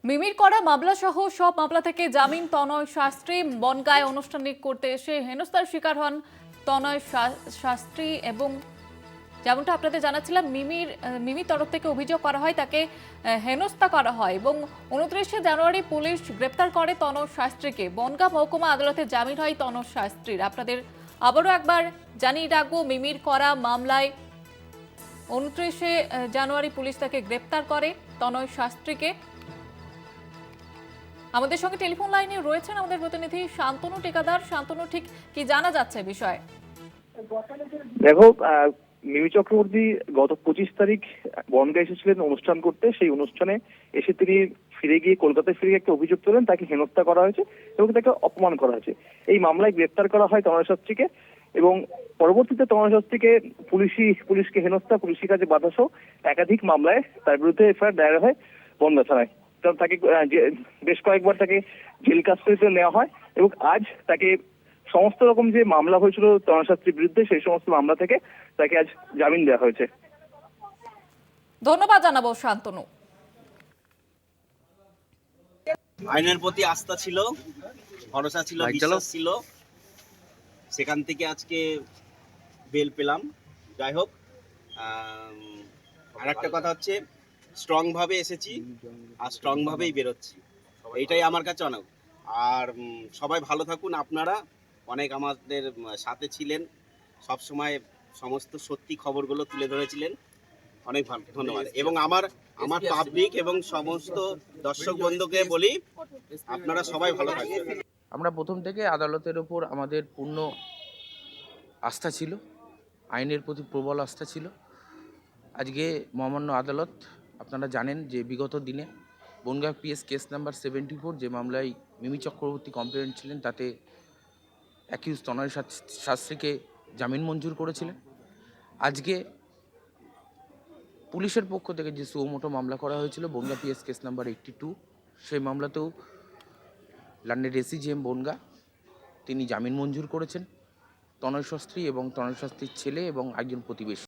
মিমির করা মামলা সহ সব মামলা থেকে জামিন তনয় শাস্ত্রী। বনগাঁয় অনুষ্ঠান করতে এসে হেনস্থার শিকার হন তনয় শাস্ত্রী এবং যেমনটা আপনাদের জানাচ্ছিলাম মিমির তরফ থেকে অভিযোগ করা হয় তাকে হেনস্থা করা হয় এবং 29শে জানুয়ারি পুলিশ গ্রেপ্তার করে তনয় শাস্ত্রীকে। বনগাঁ মহকুমা আদালতে জামিন হয় তনয় শাস্ত্রীর। আপনাদের আবারও একবার জানিয়ে রাখবো, মিমির করা মামলায় 29শে জানুয়ারি পুলিশ তাকে গ্রেপ্তার করে তনয় শাস্ত্রীকে। আমাদের সঙ্গে টেলিফোন লাইনে রয়েছেন আমাদের প্রতিনিধি শান্তনু টেকাদার। শান্তনু, ঠিক কি জানা যাচ্ছে বিষয়ে? দেখো, মিমি চক্রবর্তী গত 25 তারিখ বনগাঁ এসেছিলেন অনুষ্ঠান করতে। সেই অনুষ্ঠানে এসে তিনি ফিরে গিয়ে কলকাতায় ফিরে একটা অভিযোগ তোলেন, তাকে হেনস্থা করা হয়েছে এবং তাকে অপমান করা হয়েছে। এই মামলায় গ্রেপ্তার করা হয় তনয় শাস্ত্রীকে এবং পরবর্তীতে তনয় শাস্ত্রীকে পুলিশকে হেনস্থা, পুলিশের কাছে বাধা সহ একাধিক মামলায় তার বিরুদ্ধে এফআইআর দায়ের হয় বনগাঁ থানায়। তাকে বেশ কয়েকবার তাকে জেল কাস্টডিতে নেওয়া হয় এবং আজ তাকে সমস্ত রকম যে মামলা হয়েছিল তনয় শাস্ত্রীর বিরুদ্ধে সেই সমস্ত মামলা থেকে তাকে আজ জামিন দেওয়া হয়েছে। ধন্যবাদ জানাবো শান্তনু। আইনের প্রতি আস্থা ছিল, ভরসা ছিল, বিশ্বাস ছিল, সেখান থেকে আজকে বেল পেলাম। যাই হোক, আর একটা কথা হচ্ছে, স্ট্রং ভাবে এসেছি আর স্ট্রং ভাবেই বেরোচ্ছি, এইটাই আমার কাছে অনেক। আর সবাই ভালো থাকুন। আপনারা অনেক আমাদের সাথে ছিলেন, সব সময় সমস্ত সত্যি খবরগুলো তুলে ধরেছিলেন, অনেক ভালো, ধন্যবাদ। এবং আমার পাবলিক এবং সমস্ত দর্শক বন্ধুকে বলি, আপনারা সবাই ভালো থাকবেন। আমরা প্রথম থেকে আদালতের ওপর আমাদের পূর্ণ আস্থা ছিল, আইনের প্রতি প্রবল আস্থা ছিল। আজকে মহামান্য আদালত, আপনারা জানেন যে বিগত দিনে বনগাঁ পিএস কেস নাম্বার 74, যে মামলায় মিমি চক্রবর্তী কমপ্লেন্ট ছিলেন, তাতে অ্যাকিউজ তনয় শাস্ত্রীকে জামিন মঞ্জুর করেছিলেন। আজকে পুলিশের পক্ষ থেকে যে সুমোটো মামলা করা হয়েছিল বনগাঁ পিএস কেস নাম্বার 82, সেই মামলাতেও লন্ডনের এসিজিএম বনগাঁ তিনি জামিন মঞ্জুর করেছেন তনয় শাস্ত্রী এবং তনয় শাস্ত্রীর ছেলে এবং একজন প্রতিবেশী।